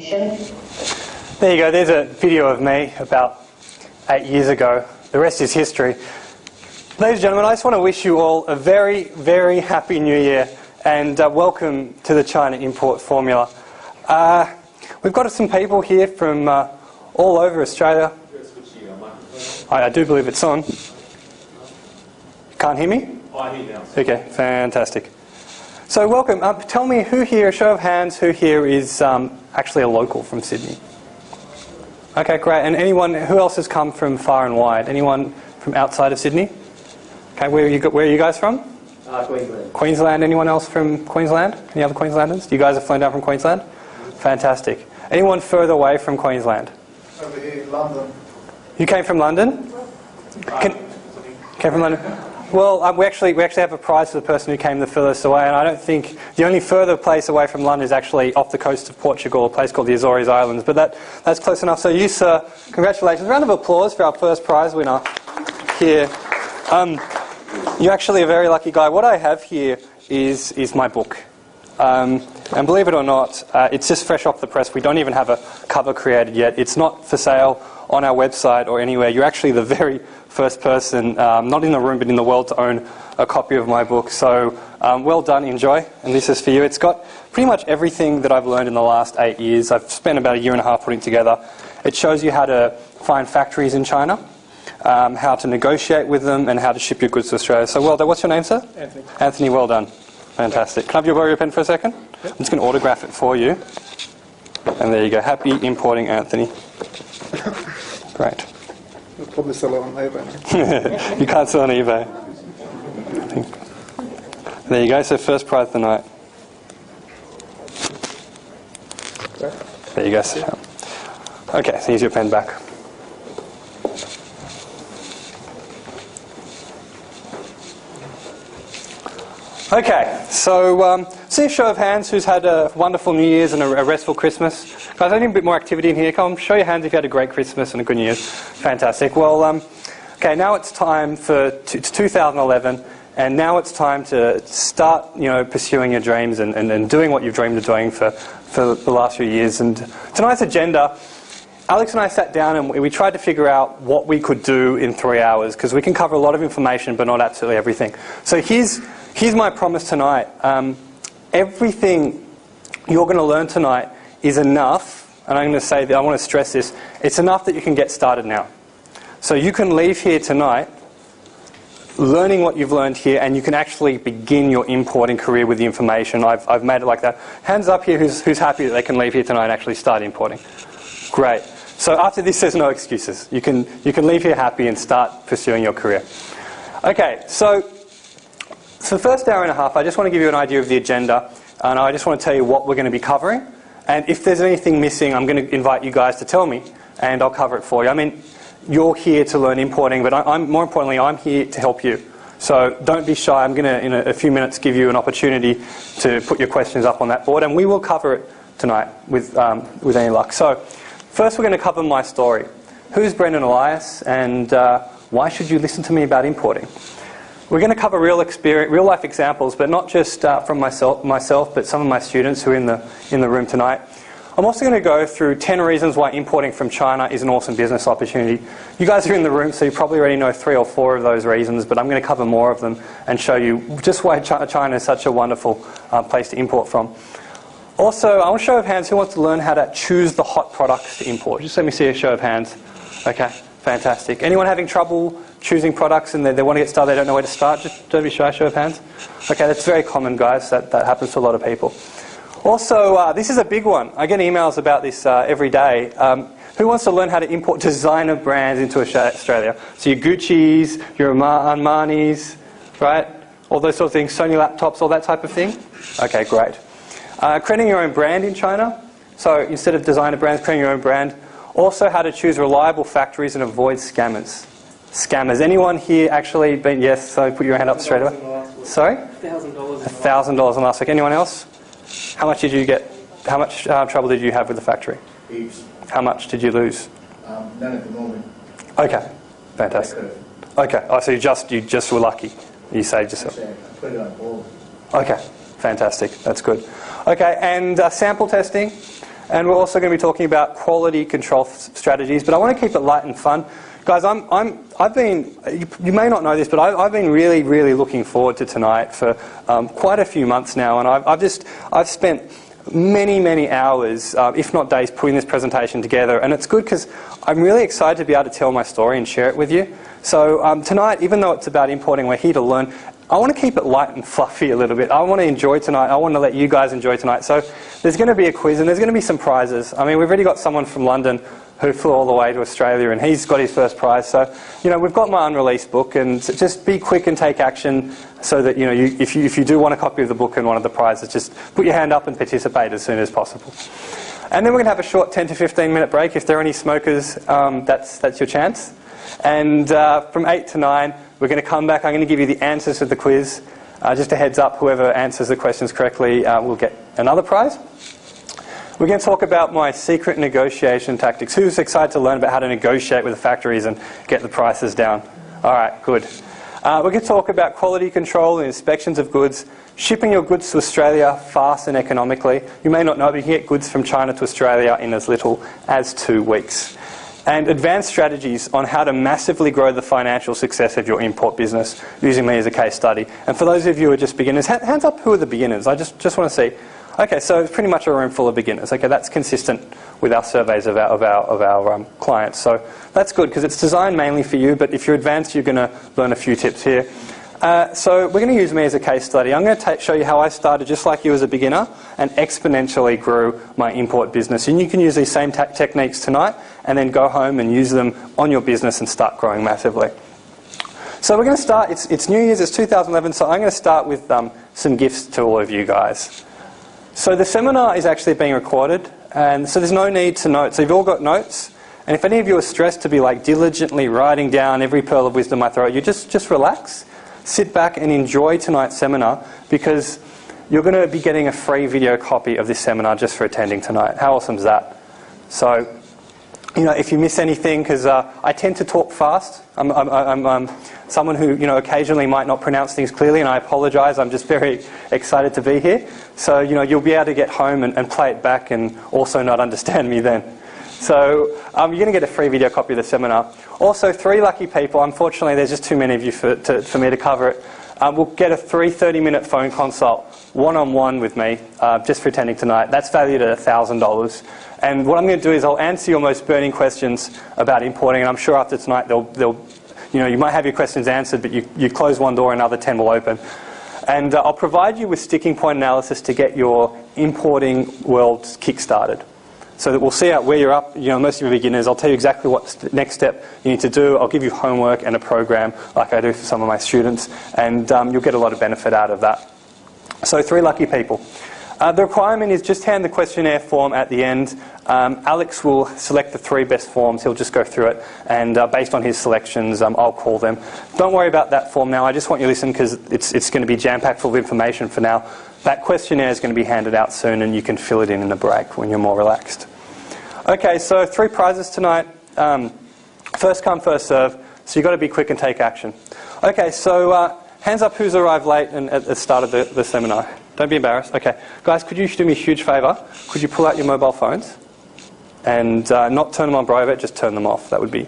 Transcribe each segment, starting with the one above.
There you go, there's a video of me about 8 years ago. The rest is history. Ladies and gentlemen, I just want to wish you all a very, very happy new year and welcome to the China Import Formula. We've got some people here from all over Australia. I do believe it's on. Can't hear me? I hear now. Okay, fantastic. So welcome. Tell me who here, a show of hands, who here is actually a local from Sydney? Okay, great. And anyone, who else has come from far and wide? Anyone from outside of Sydney? Okay, where are you guys from? Queensland. Queensland. Anyone else from Queensland? Any other Queenslanders? You guys have flown down from Queensland? Fantastic. Anyone further away from Queensland? Over here, London. You came from London? Came from London? Well, we actually have a prize for the person who came the furthest away, and I don't think the only further place away from London is actually off the coast of Portugal, a place called the Azores Islands. But that's close enough. So you, sir, congratulations. Round of applause for our first prize winner here. You're actually a very lucky guy. What I have here is my book. And believe it or not, it's just fresh off the press. We don't even have a cover created yet. It's not for sale on our website or anywhere. You're actually the very first person, not in the room but in the world, to own a copy of my book. So well done, enjoy. And this is for you. It's got pretty much everything that I've learned in the last 8 years. I've spent about 1.5 years putting it together. It shows you how to find factories in China, how to negotiate with them, and how to ship your goods to Australia. So well done. What's your name, sir? Anthony. Anthony, well done. Fantastic. Can I borrow your pen for a second? Yep. I'm just going to autograph it for you. And there you go. Happy importing, Anthony. Great. We'll probably sell it on eBay. You can't sell on eBay. There you go. So first prize of the night. There you go. Okay, so here's your pen back. Okay, so see a show of hands who's had a wonderful New Year's and a restful Christmas. Guys, I need a bit more activity in here. Come on, show your hands if you had a great Christmas and a good New Year's. Fantastic. Well, okay, now it's time it's 2011, and now it's time to start, pursuing your dreams and doing what you've dreamed of doing for the last few years. And tonight's agenda, Alex and I sat down and we tried to figure out what we could do in 3 hours, because we can cover a lot of information but not absolutely everything. So here's my promise tonight. Everything you're going to learn tonight is enough, and I'm going to say that I want to stress this, it's enough that you can get started now. So you can leave here tonight learning what you've learned here, and you can actually begin your importing career with the information. I've made it like that. Hands up here who's happy that they can leave here tonight and actually start importing. Great. So after this, there's no excuses. You can leave here happy and start pursuing your career. Okay, so for the first 1.5 hours, I just want to give you an idea of the agenda, and I just want to tell you what we're going to be covering. And if there's anything missing, I'm going to invite you guys to tell me, and I'll cover it for you. I mean, you're here to learn importing, but more importantly, I'm here to help you. So don't be shy. I'm going to, in a few minutes, give you an opportunity to put your questions up on that board, and we will cover it tonight with any luck. So first, we're going to cover my story. Who's Brendan Elias, and why should you listen to me about importing? We're going to cover real life examples, but not just from myself, but some of my students who are in the room tonight. I'm also going to go through 10 reasons why importing from China is an awesome business opportunity. You guys are in the room, so you probably already know 3 or 4 of those reasons, but I'm going to cover more of them and show you just why China is such a wonderful place to import from. Also, I want to show of hands who wants to learn how to choose the hot products to import. Just let me see a show of hands. Okay, fantastic. Anyone having trouble choosing products and they want to get started, they don't know where to start? Just don't be shy, show of hands. Okay, that's very common, guys. That happens to a lot of people. Also, this is a big one. I get emails about this every day. Who wants to learn how to import designer brands into Australia? So your Gucci's, your Armani's, right? All those sorts of things, Sony laptops, all that type of thing? Okay, great. Creating your own brand in China. So instead of designer brands, creating your own brand. Also, how to choose reliable factories and avoid scammers. Scammers. Anyone here actually been? Yes, so put your hand up straight away. Sorry? $1,000. $1,000 in last week. Anyone else? How much did you get? How much trouble did you have with the factory? Heaps. How much did you lose? None at the moment. Okay, fantastic. Okay, oh, so you just were lucky. You saved yourself. I put it on hold. Okay, fantastic. That's good. Okay, and sample testing. And we're also going to be talking about quality control strategies, but I want to keep it light and fun. Guys, I've been, you may not know this, but I've been really, really looking forward to tonight for quite a few months now, and I've spent many hours, if not days, putting this presentation together, and it's good because I'm really excited to be able to tell my story and share it with you. So tonight, even though it's about importing, we're here to learn. I want to keep it light and fluffy a little bit. I want to enjoy tonight. I want to let you guys enjoy tonight. So there's going to be a quiz and there's going to be some prizes. I mean, we've already got someone from London who flew all the way to Australia and he's got his first prize. So, you know, we've got my unreleased book, and just be quick and take action so that, you know, if you do want a copy of the book and one of the prizes, just put your hand up and participate as soon as possible. And then we're going to have a short 10 to 15 minute break. If there are any smokers, that's your chance. And from 8 to 9, we're going to come back. I'm going to give you the answers to the quiz. Just a heads up, whoever answers the questions correctly will get another prize. We're going to talk about my secret negotiation tactics. Who's excited to learn about how to negotiate with the factories and get the prices down? All right, good. We're going to talk about quality control and inspections of goods, shipping your goods to Australia fast and economically. You may not know, but you can get goods from China to Australia in as little as 2 weeks. And advanced strategies on how to massively grow the financial success of your import business using me as a case study. And for those of you who are just beginners, hands up who are the beginners. I just want to see. Okay, so it's pretty much a room full of beginners. Okay, that's consistent with our surveys of our clients. So that's good because it's designed mainly for you, but if you're advanced, you're going to learn a few tips here. So we're going to use me as a case study. I'm going to show you how I started just like you as a beginner and exponentially grew my import business. And you can use these same techniques tonight and then go home and use them on your business and start growing massively. So we're going to start, it's New Year's, it's 2011, so I'm going to start with some gifts to all of you guys. So the seminar is actually being recorded, and so there's no need to note. So you've all got notes, and if any of you are stressed to be like diligently writing down every pearl of wisdom I throw at you, just relax. Sit back and enjoy tonight's seminar because you're going to be getting a free video copy of this seminar just for attending tonight. How awesome is that? So, you know, if you miss anything, because I tend to talk fast. I'm someone who, you know, occasionally might not pronounce things clearly, and I apologise. I'm just very excited to be here. So, you know, you'll be able to get home and play it back and also not understand me then. So you're going to get a free video copy of the seminar. Also, 3 lucky people, unfortunately there's just too many of you for me to cover it, will get a 30-minute phone consult, one-on-one with me, just for attending tonight. That's valued at $1,000. And what I'm going to do is I'll answer your most burning questions about importing, and I'm sure after tonight you know, you might have your questions answered, but you close one door, another 10 will open. And I'll provide you with sticking point analysis to get your importing world kick-started. So that we'll see out where you're up. You know, most of you are beginners. I'll tell you exactly what the next step you need to do. I'll give you homework and a program like I do for some of my students, and you'll get a lot of benefit out of that. So 3 lucky people. The requirement is just hand the questionnaire form at the end. Alex will select the 3 best forms. He'll just go through it, and based on his selections, I'll call them. Don't worry about that form now. I just want you to listen because it's going to be jam-packed full of information for now. That questionnaire is going to be handed out soon, and you can fill it in the break when you're more relaxed. Okay, so 3 prizes tonight. First come, first serve. So you've got to be quick and take action. Okay, so hands up who's arrived late and at the start of the seminar. Don't be embarrassed. Okay, guys, could you do me a huge favour? Could you pull out your mobile phones and not turn them on private, just turn them off? That would be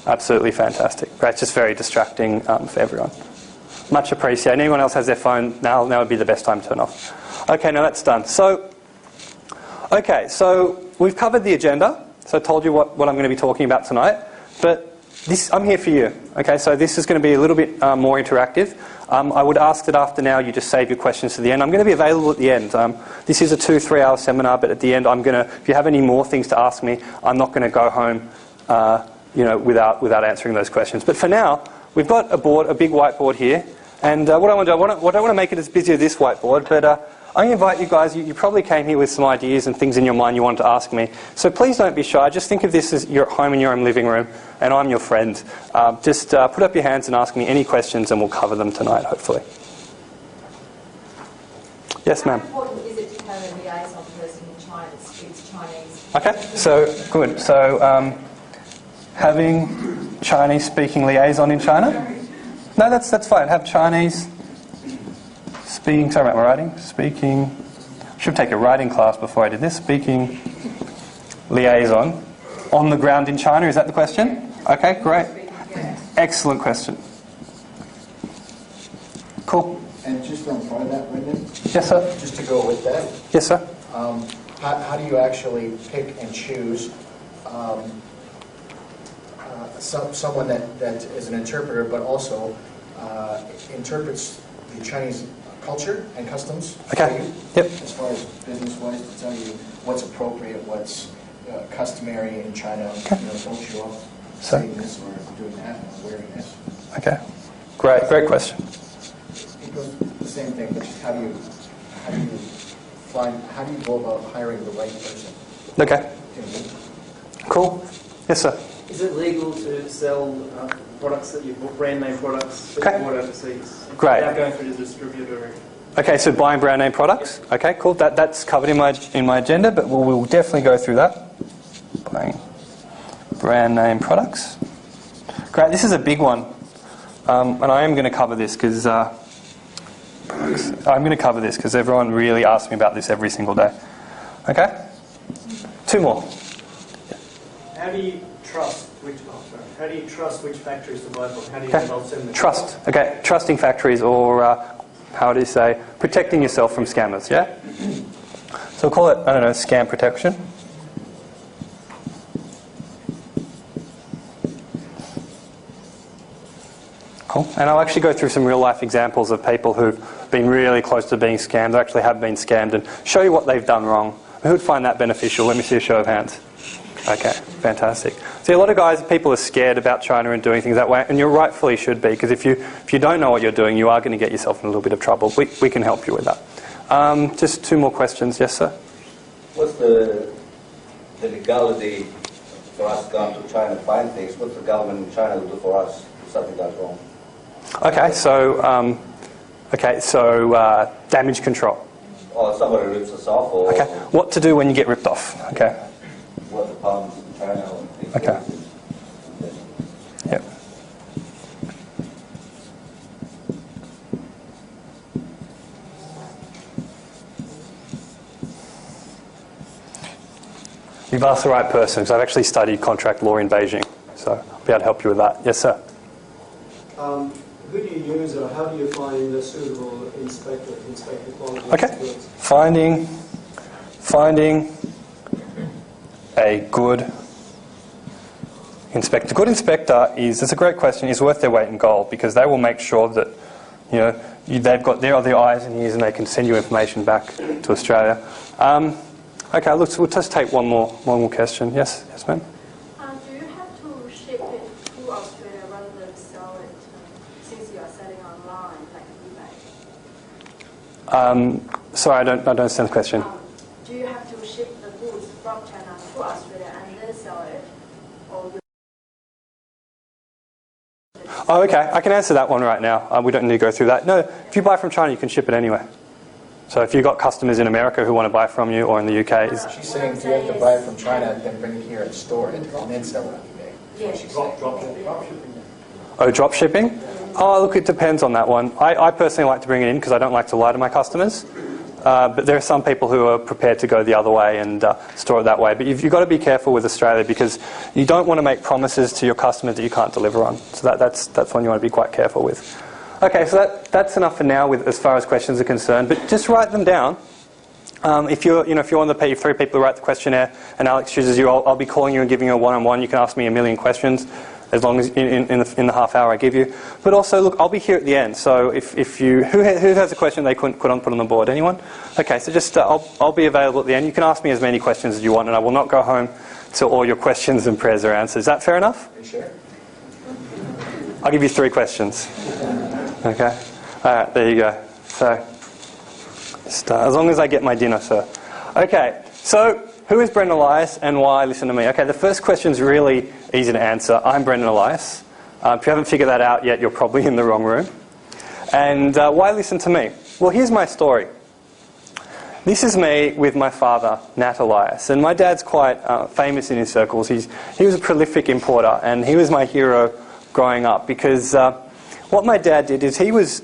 absolutely fantastic. Great, it's just very distracting for everyone. Much appreciated. Anyone else has their phone, now would be the best time to turn off. Okay, now that's done. So we've covered the agenda. So I told you what I'm going to be talking about tonight. But I'm here for you. Okay, so this is going to be a little bit more interactive. I would ask that after now you just save your questions to the end. I'm going to be available at the end. This is a 2-3 hour seminar, but at the end if you have any more things to ask me, I'm not going to go home without answering those questions. But for now, we've got a big whiteboard here. And what I want to do, I don't want to make it as busy as this whiteboard, but I'm going to invite you guys. You probably came here with some ideas and things in your mind you wanted to ask me. So please don't be shy. Just think of this as you're at home in your own living room, and I'm your friend. Just put up your hands and ask me any questions, and we'll cover them tonight, hopefully. Yes, ma'am. How important is it to have a liaison person in China that speaks Chinese? Okay, so good. So having Chinese-speaking liaison in China? No, that's fine. Have Chinese speaking. Sorry about my writing. Speaking. Should take a writing class before I did this. Speaking liaison on the ground in China? Is that the question? Okay, great. Excellent question. Cool. And just on part of that, Brendan, Yes, sir. just to go with that, Yes, sir. how do you actually pick and choose someone that is an interpreter, but also interprets the Chinese culture and customs Okay. for you? Yep. As far as business-wise, to tell you what's appropriate, what's customary in China. Okay. Don't show up So- saying this or doing that or wearing this. Okay. Great question. It goes the same thing, but just how do you go about hiring the right person? Okay. Cool. Yes, sir. Is it legal to sell products that you bought, brand name products that Okay. you bought overseas? Great. Without going through the distributor? Okay, so buying brand name products. Okay, cool. That's covered in my agenda, but we'll definitely go through that. Buying brand name products. Great. This is a big one, and I am going to cover this because everyone really asks me about this every single day. Okay. 2 more. How do you trust which factories to buy from? How do you Okay. not send them? Trust. Okay, trusting factories, or how do you say, protecting yourself from scammers. Yeah. So we'll call it, I don't know, scam protection. Cool. And I'll actually go through some real life examples of people who've been really close to being scammed, or actually have been scammed, and show you what they've done wrong. Who would find that beneficial? Let me see a show of hands. Okay, fantastic. See, a lot of people are scared about China and doing things that way, and you rightfully should be, because if you don't know what you're doing, you are going to get yourself in a little bit of trouble. We can help you with that. Just 2 more questions. Yes, sir? What's the legality for us to go to China to find things? What's the government in China will do for us if something goes wrong? Okay, so damage control. Or somebody rips us off, or Okay, what to do when you get ripped off? Okay. what the problems in China and things. Okay. Yep. You've asked the right person, because I've actually studied contract law in Beijing, so I'll be able to help you with that. Yes, sir. Who do you use, or how do you find a suitable inspector to inspect the quality Okay. of the goods? Finding a good inspector. Good inspector it's a great question, is worth their weight in gold, because they will make sure that, they've got their eyes and ears, and they can send you information back to Australia. Okay, look, we'll just take one more question. Yes, ma'am. Do you have to ship it to Australia rather than sell it since you are selling online, like eBay? Sorry, I don't understand the question. Do you have to ship the goods from China to Australia and then sell it? Or you Oh, okay. I can answer that one right now. We don't need to go through that. No, if you buy from China, you can ship it anywhere. So if you've got customers in America who want to buy from you, or in the UK, She's saying if you have to buy it from China, then bring it here and store it, and then sell it on eBay. That's what she's saying. drop shipping? Oh, look, it depends on that one. I personally like to bring it in because I don't like to lie to my customers. But there are some people who are prepared to go the other way and store it that way. But you've got to be careful with Australia, because you don't want to make promises to your customers that you can't deliver on. So that's one you want to be quite careful with. Okay, so that's enough for now as far as questions are concerned. But just write them down. If you're one of the 3 people who write the questionnaire and Alex chooses you, I'll be calling you and giving you a one-on-one. You can ask me a million questions, as long as in the half hour I give you. But also, look, I'll be here at the end. So if you who has a question they couldn't put on the board? Anyone? Okay, so just I'll be available at the end. You can ask me as many questions as you want, and I will not go home till all your questions and prayers are answered. Is that fair enough? Are you sure? I'll give you 3 questions. Okay. All right. There you go. So, as long as I get my dinner, sir. Okay. So, who is Brendan Elias, and why listen to me? Okay. The first question is really easy to answer. I'm Brendan Elias. If you haven't figured that out yet, you're probably in the wrong room. And why listen to me? Well, here's my story. This is me with my father, Nat Elias. And my dad's quite famous in his circles. He was a prolific importer, and he was my hero growing up, because what my dad did is he was